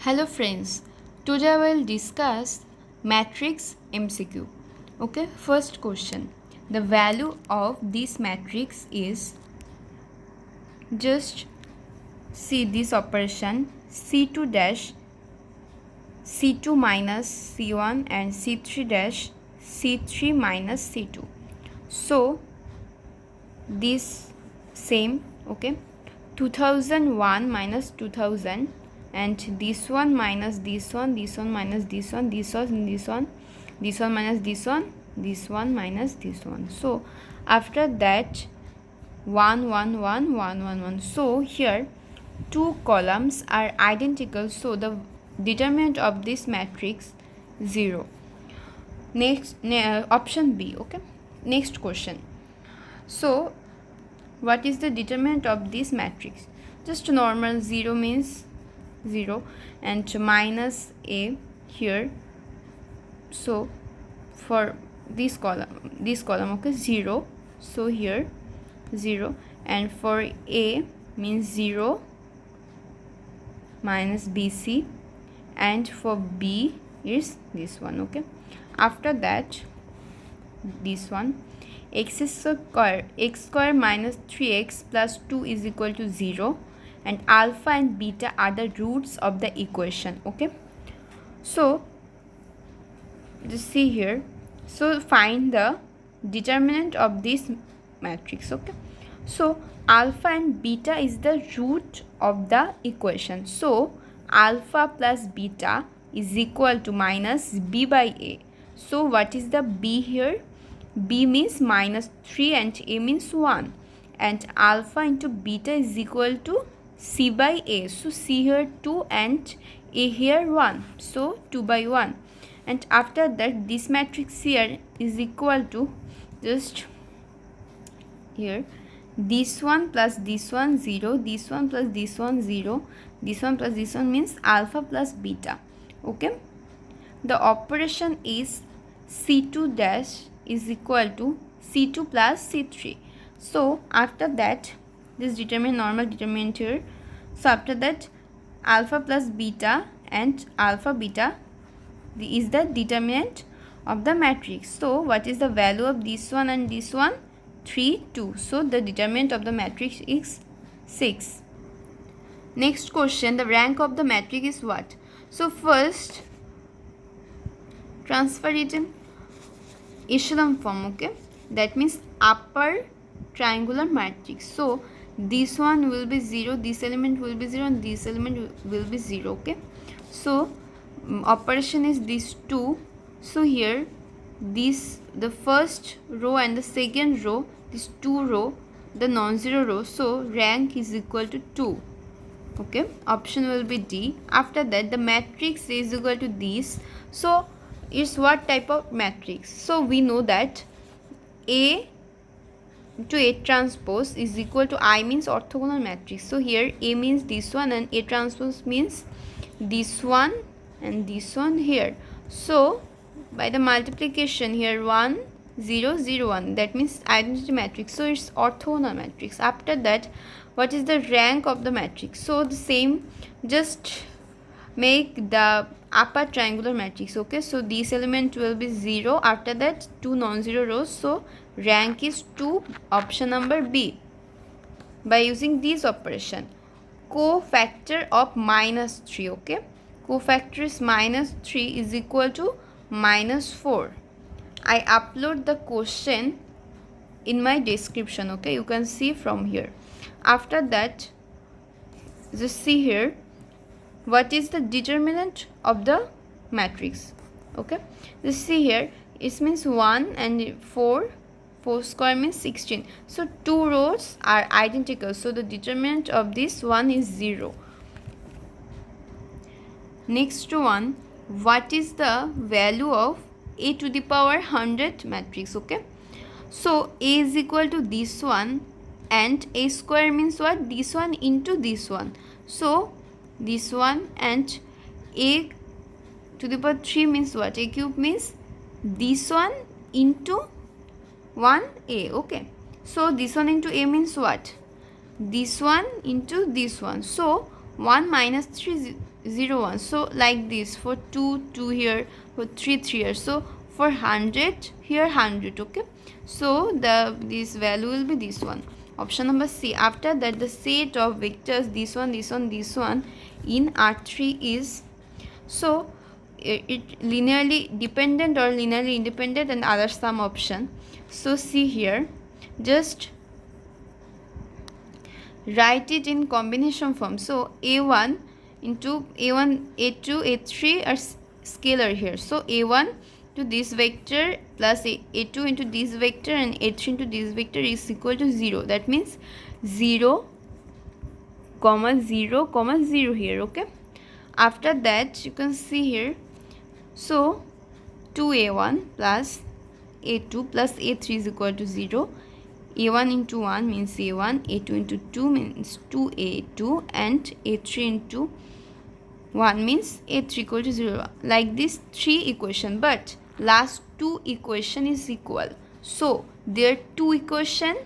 Hello friends, today I will discuss matrix MCQ. Okay, first question. The value of this matrix is, just see this operation, C2 dash C2 minus C1 and C3 dash C3 minus C2. So this same, okay, 2001 minus 2000, and this one minus this one, this one minus this one, this one, this one minus this one minus this one. So after that 1 1 1 1 1 1. So here two columns are identical, so the determinant of this matrix 0. Next option B. Okay, next question. So what is the determinant of this matrix? Just normal 0 means 0 and minus a here. So for this column, okay, 0. So here 0, and for a means 0 minus bc, and for b is this one. Okay, after that this one, x square minus 3x plus 2 is equal to 0, and alpha and beta are the roots of the equation. Okay, so just see here. So find the determinant of this matrix. Okay, so alpha and beta is the root of the equation. So alpha plus beta is equal to minus b by a. So what is the b here? B means minus 3 and a means 1, and alpha into beta is equal to c by a. So c here 2 and a here 1, so 2 by 1. And after that this matrix here is equal to, just here, this one plus this one 0, this one plus this one 0, this one plus this one means alpha plus beta. Okay, the operation is C2 dash is equal to C2 plus C3. So after that this normal determinant here. So after that alpha plus beta and alpha beta is the determinant of the matrix. So what is the value of this one and this one? 3 2. So the determinant of the matrix is 6. Next question, the rank of the matrix is what? So first transfer it in echelon form. Okay, that means upper triangular matrix. So this one will be 0, this element will be 0, and this element will be 0. Okay, so operation is these two. So here this, the first row and the second row, these two row, the non-zero row, so rank is equal to 2. Okay, option will be D. After that the matrix is equal to this. So it's what type of matrix? So we know that A to A transpose is equal to I means orthogonal matrix. So here A means this one and A transpose means this one and this one here. So by the multiplication here 1 0 0 1, that means identity matrix. So it's orthogonal matrix. After that what is the rank of the matrix? So the same, just make the upper triangular matrix. Okay, so this element will be 0. After that 2 non-zero rows, so rank is 2, option number B. By using this operation, cofactor of minus 3. Okay, cofactor is minus 3 is equal to minus 4. I upload the question in my description. Okay, you can see from here. After that just see here, what is the determinant of the matrix? Okay, just see here, it means 1 and 4 square means 16. So two rows are identical, so the determinant of this one is 0. Next one, what is the value of a to the power 100 matrix? Okay, so a is equal to this one, and a square means what? This one into this one. So this one, and a to the power 3 means what? A cube means this one into 1a. Okay, so this one into a means what? This one into this one. So 1 minus 3 0 1. So like this, for 2 2 here, for 3 3 here. So for 100 here 100. Okay, so this value will be this one, option number C. After that, the set of vectors this one this one this one in R3 is, so it linearly dependent or linearly independent and other some option. So see here, just write it in combination form. So a1 into a1 a2 a3 are scalar here. So a1 to this vector plus a2 into this vector and a3 into this vector is equal to 0. That means 0 comma 0 comma 0 here. Okay, after that you can see here, so 2a1 plus a2 plus a3 is equal to 0. a1 into 1 means a1, a2 into 2 means 2a2, and a3 into 1 means a3 equal to 0. Like this 3 equation, but last 2 equation is equal. So there are 2 equation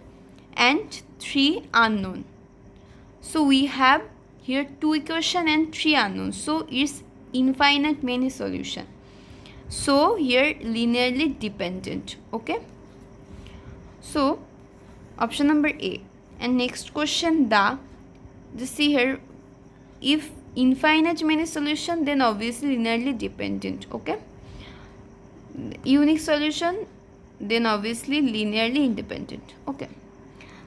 and 3 unknown. So we have here 2 equation and 3 unknown. So it's infinite many solution. So here linearly dependent. Okay, so option number A. And next question, just see here, if infinite many solution, then obviously linearly dependent. Okay, unique solution, then obviously linearly independent. Okay,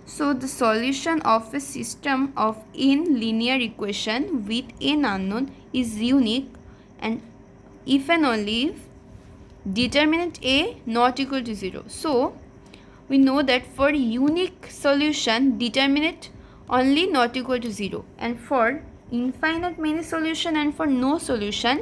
so the solution of a system of n linear equation with n unknown is unique, and if and only if determinant A not equal to 0. So we know that for unique solution, determinant only not equal to 0, and for infinite many solution and for no solution,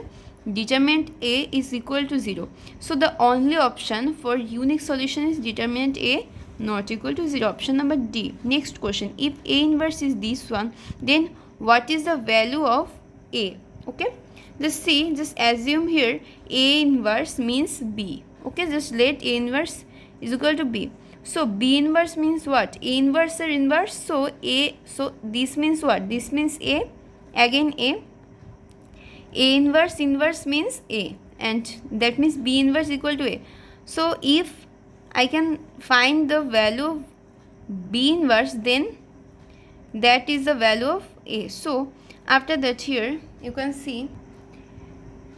determinant A is equal to 0. So the only option for unique solution is determinant A not equal to 0, option number D. Next question, if A inverse is this one, then what is the value of A? Okay, just see, just assume here A inverse means B. Okay, just let A inverse is equal to B. So B inverse means what? A inverse or inverse. So A, so this means what? This means A, again A. A inverse means A, and that means B inverse equal to A. So if I can find the value of B inverse, then that is the value of A. So after that, here you can see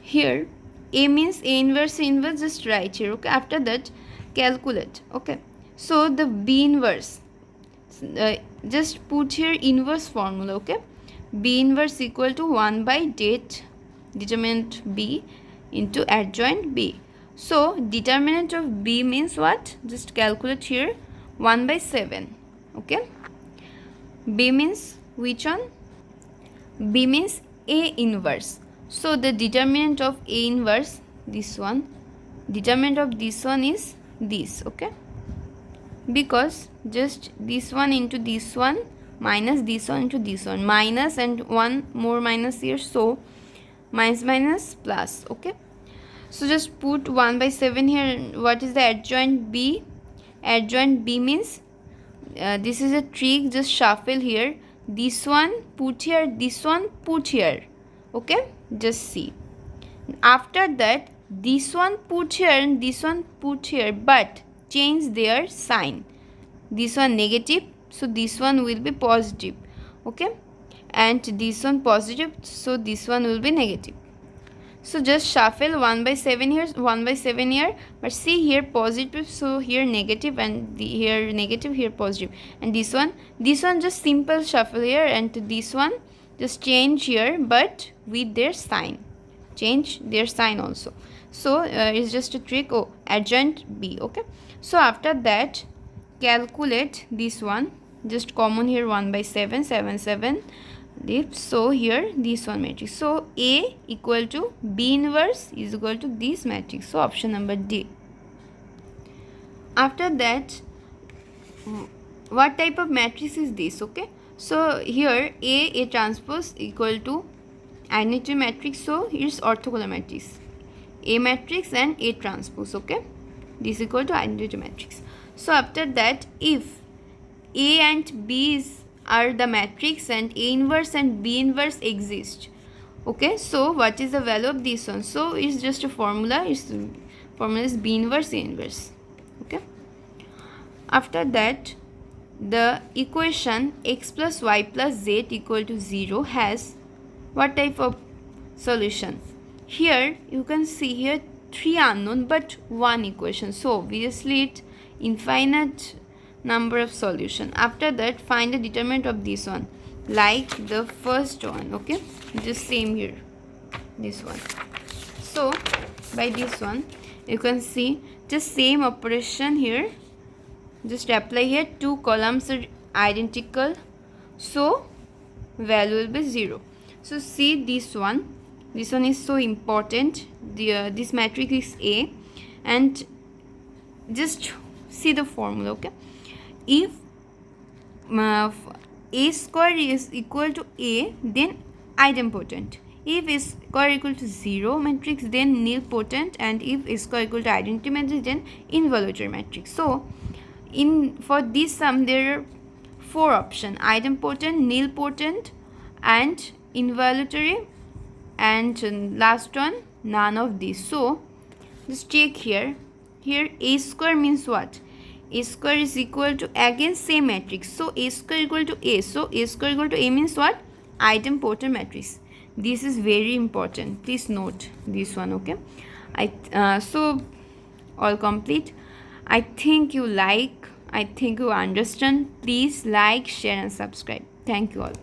here A means A inverse, just write here. Okay, after that calculate. Okay, so the B inverse, just put here inverse formula. Okay, B inverse equal to 1 by determinant B into adjoint B. So determinant of B means what? Just calculate here, 1 by 7. Okay, B means which one? B means A inverse. So the determinant of A inverse, this one, determinant of this one is this. Okay, because just this one into this one minus this one into this one, minus and one more minus here, so minus plus. Okay, so just put 1 by 7 here. What is the adjoint B? Adjoint B means this is a trick, just shuffle here, this one put here, this one put here. Okay, just see, after that this one put here and this one put here, but change their sign. This one negative, so this one will be positive. Okay, and this one positive, so this one will be negative. So just shuffle 1 by 7 here, 1 by 7 here, but see here positive, so here negative, and here negative, here positive, and this one just simple shuffle here, and this one just change here, but with their sign, change their sign also. So it's just a trick. Oh, adjoint B. Okay, so after that calculate this one, just common here, 1 by 7 7 7. So here this one matrix, so A equal to B inverse is equal to this matrix. So option number D. After that, what type of matrix is this? Okay, so here A transpose equal to identity matrix, so here's orthogonal matrix, A matrix and A transpose. Okay, this equal to identity matrix. So after that, if A and B are the matrix and A inverse and B inverse exist, Okay, so what is the value of this one? So it's just a formula. Its formula is B inverse A inverse. Okay. After that, the equation x plus y plus z equal to 0 has what type of solution? Here you can see here 3 unknown but 1 equation. So obviously it infinite number of solution. After that, find the determinant of this one, like the first one. Okay, just same here, this one. So by this one you can see just same operation here, just apply here. Two columns are identical, so value will be 0. So see this one is so important. This matrix is A, and just see the formula. Okay, if A square is equal to A, then idempotent. If A square equal to 0 matrix, then nilpotent, and if A square equal to identity matrix, then involutory matrix. So for this sum there are 4 options: idempotent, nilpotent, and involutory, and last one none of these. So just check here. Here A square means what? A square is equal to, again same matrix, so A square equal to A. So A square equal to A means what? Idempotent matrix. This is very important, please note this one. Okay, so all complete. I think you like, I think you understand. Please like, share and subscribe. Thank you all.